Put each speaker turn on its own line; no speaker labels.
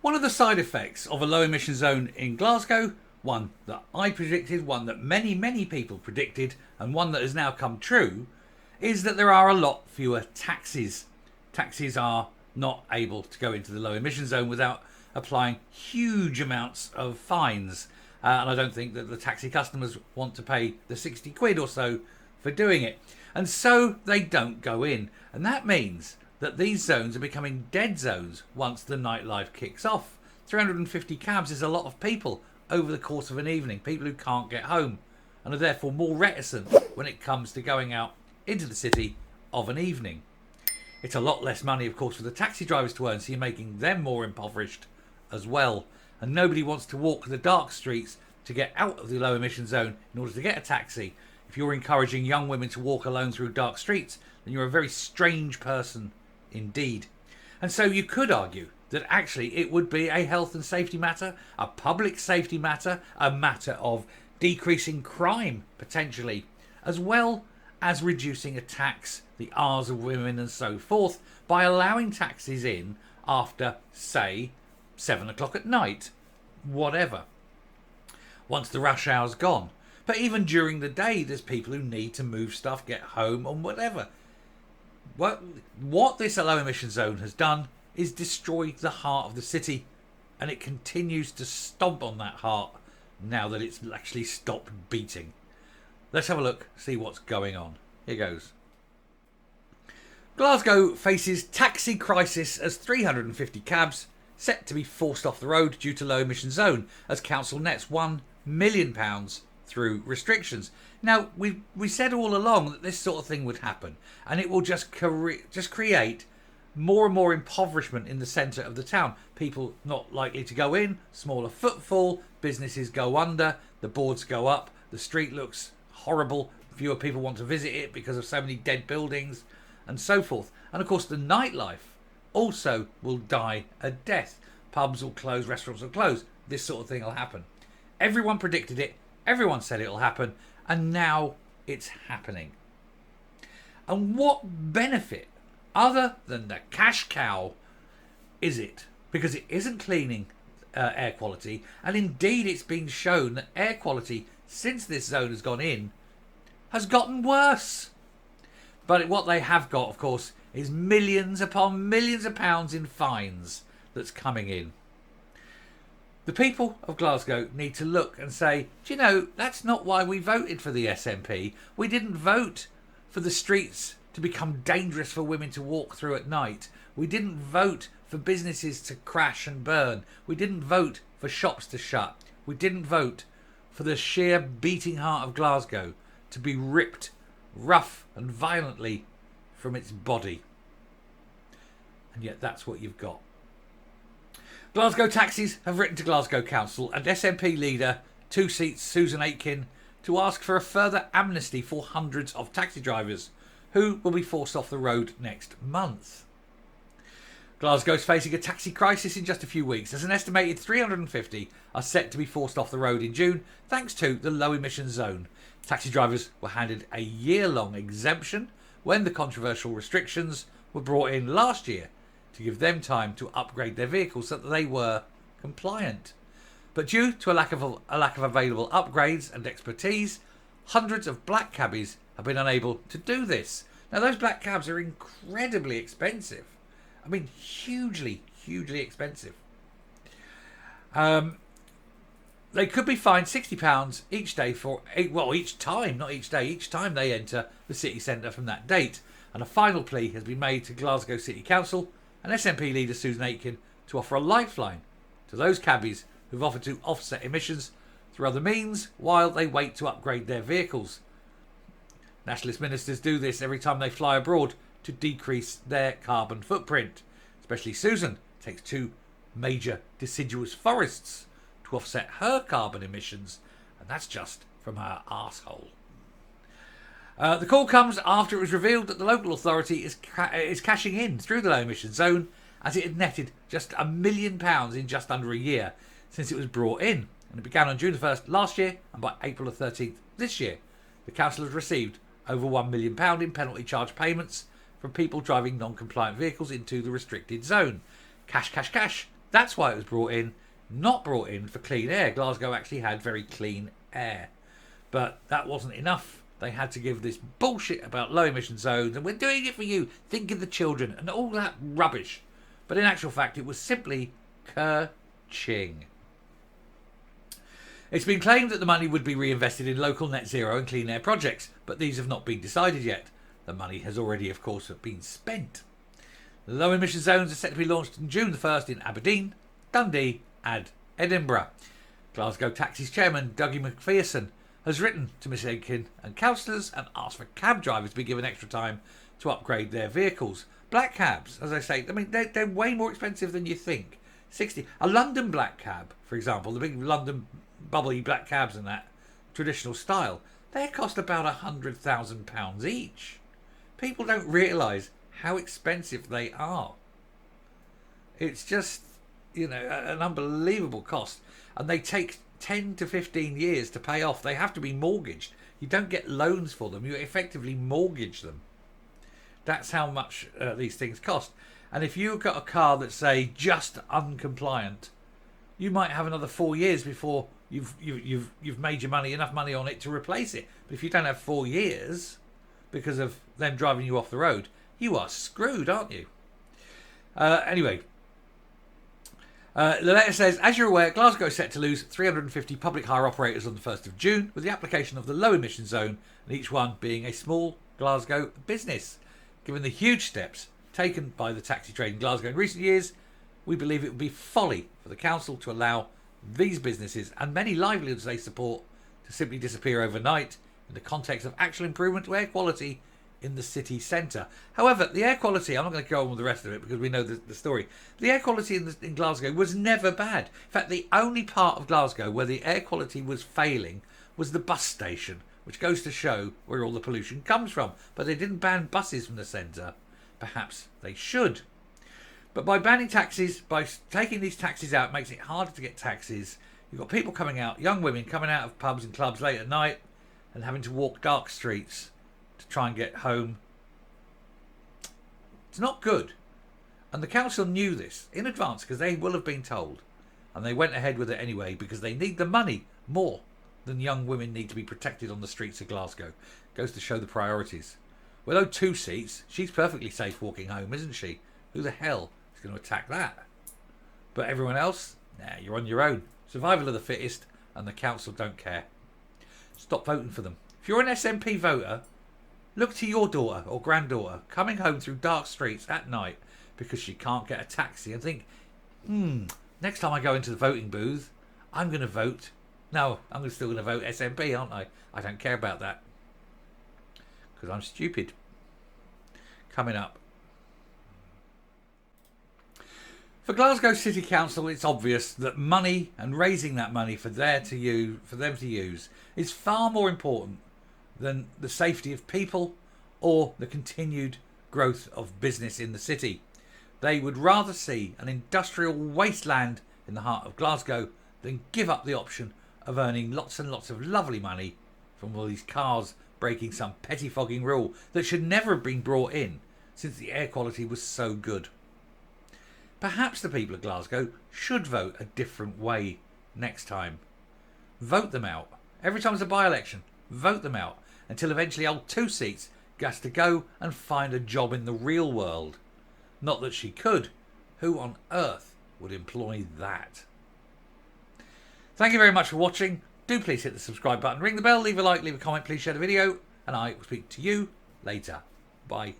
One of the side effects of a low emission zone in Glasgow, one that I predicted, one that many people predicted, and one that has now come true, is that there are a lot fewer taxis. Taxis are not able to go into the low emission zone without applying huge amounts of fines. And I don't think that the taxi customers want to pay the 60 quid or so for doing it. And so they don't go in. And that means that these zones are becoming dead zones once the nightlife kicks off. 350 cabs is a lot of people over the course of an evening, people who can't get home and are therefore more reticent when it comes to going out into the city of an evening. It's a lot less money, of course, for the taxi drivers to earn, so you're making them more impoverished as well. And nobody wants to walk the dark streets to get out of the low emission zone in order to get a taxi. If you're encouraging young women to walk alone through dark streets, then you're a very strange person indeed. And so you could argue that actually it would be a health and safety matter, a public safety matter, a matter of decreasing crime potentially, as well as reducing attacks, the R's of women and so forth, by allowing taxis in after, say, 7 o'clock at night, whatever, once the rush hour's gone. But even during the day, there's people who need to move stuff, get home and whatever. What this low emission zone has done is destroy the heart of the city, and it continues to stomp on that heart now that it's actually stopped beating. Let's have a look, see what's going on. Here goes. Glasgow faces taxi crisis as 350 cabs set to be forced off the road due to low emission zone as council nets £1 million through restrictions. Now, we said all along that this sort of thing would happen, and it will just create more and more impoverishment in the centre of the town. People not likely to go in, smaller footfall, businesses go under, the boards go up, the street looks horrible, fewer people want to visit it because of so many dead buildings and so forth. And of course the nightlife also will die a death. Pubs will close, restaurants will close. This sort of thing will happen. Everyone predicted it, everyone said it will happen, and now it's happening. And what benefit other than the cash cow is it? Because it isn't cleaning air quality, and indeed it's been shown that air quality since this zone has gone in has gotten worse. But what they have got, of course, is millions upon millions of pounds in fines that's coming in. The people of Glasgow need to look and say, do you know, that's not why we voted for the SNP. We didn't vote for the streets to become dangerous for women to walk through at night. We didn't vote for businesses to crash and burn. We didn't vote for shops to shut. We didn't vote for the sheer beating heart of Glasgow to be ripped rough and violently from its body. And yet that's what you've got. Glasgow taxis have written to Glasgow Council and SNP leader Two Seats Susan Aitken to ask for a further amnesty for hundreds of taxi drivers who will be forced off the road next month. Glasgow is facing a taxi crisis in just a few weeks as an estimated 350 are set to be forced off the road in June thanks to the low emission zone. Taxi drivers were handed a year-long exemption when the controversial restrictions were brought in last year to give them time to upgrade their vehicles so that they were compliant. But due to a lack of available upgrades and expertise, hundreds of black cabbies have been unable to do this. Now, those black cabs are incredibly expensive. I mean, hugely expensive. They could be fined £60 each day each time they enter the city centre from that date. And a final plea has been made to Glasgow City Council and SNP leader Susan Aitken to offer a lifeline to those cabbies who've offered to offset emissions through other means while they wait to upgrade their vehicles. Nationalist ministers do this every time they fly abroad to decrease their carbon footprint. Especially Susan takes 2 major deciduous forests to offset her carbon emissions, and that's just from her arsehole. The call comes after it was revealed that the local authority is cashing in through the low emission zone, as it had netted just £1 million in just under a year since it was brought in. And it began on June the 1st last year, and by April the 13th this year, the council has received over £1 million in penalty charge payments from people driving non-compliant vehicles into the restricted zone. Cash. That's why it was brought in, not brought in for clean air. Glasgow actually had very clean air. But that wasn't enough. They had to give this bullshit about low emission zones and we're doing it for you, think of the children and all that rubbish. But in actual fact, it was simply kerching. It's been claimed that the money would be reinvested in local net zero and clean air projects, but these have not been decided yet. The money has already, of course, been spent. The low emission zones are set to be launched on June the 1st in Aberdeen, Dundee and Edinburgh. Glasgow Taxis chairman Dougie McPherson has written to Miss Aitken and councillors and asked for cab drivers to be given extra time to upgrade their vehicles. Black cabs, as I say, I mean, they're way more expensive than you think. A London black cab, for example, the big London bubbly black cabs and that traditional style, they cost about £100,000 each. People don't realise how expensive they are. It's just, an unbelievable cost. And they take 10 to 15 years to pay off. They have to be mortgaged. You don't get loans for them. You effectively mortgage them. That's how much these things cost. And if you've got a car that's, say, just uncompliant, you might have another 4 years before you've made your money, enough money on it to replace it. But if you don't have 4 years because of them driving you off the road, you are screwed, aren't you? Anyway, the letter says, as you're aware, Glasgow is set to lose 350 public hire operators on the 1st of June with the application of the low emission zone, and each one being a small Glasgow business. Given the huge steps taken by the taxi trade in Glasgow in recent years, we believe it would be folly for the council to allow these businesses and many livelihoods they support to simply disappear overnight in the context of actual improvement to air quality in the city centre. However, the air quality, I'm not going to go on with the rest of it because we know the story. The air quality in Glasgow was never bad. In fact, the only part of Glasgow where the air quality was failing was the bus station, which goes to show where all the pollution comes from. But they didn't ban buses from the centre. Perhaps they should. But by banning taxis, by taking these taxis out, makes it harder to get taxis. You've got people coming out, young women coming out of pubs and clubs late at night and having to walk dark streets to try and get home. It's not good. And the council knew this in advance because they will have been told. And they went ahead with it anyway because they need the money more than young women need to be protected on the streets of Glasgow. Goes to show the priorities. Well, though Two Seats, she's perfectly safe walking home, isn't she? Who the hell is going to attack that? But everyone else? Nah, you're on your own. Survival of the fittest, and the council don't care. Stop voting for them. If you're an SNP voter, look to your daughter or granddaughter coming home through dark streets at night because she can't get a taxi and think, next time I go into the voting booth, I'm going to vote. No, I'm still going to vote SNP, aren't I? I don't care about that because I'm stupid. Coming up. For Glasgow City Council, it's obvious that money and raising that money for them to use is far more important than the safety of people or the continued growth of business in the city. They would rather see an industrial wasteland in the heart of Glasgow than give up the option of earning lots and lots of lovely money from all these cars breaking some pettifogging rule that should never have been brought in since the air quality was so good. Perhaps the people of Glasgow should vote a different way next time. Vote them out. Every time there's a by-election, vote them out until eventually old Two Seats has to go and find a job in the real world. Not that she could. Who on earth would employ that? Thank you very much for watching. Do please hit the subscribe button, ring the bell, leave a like, leave a comment, please share the video, and I will speak to you later. Bye.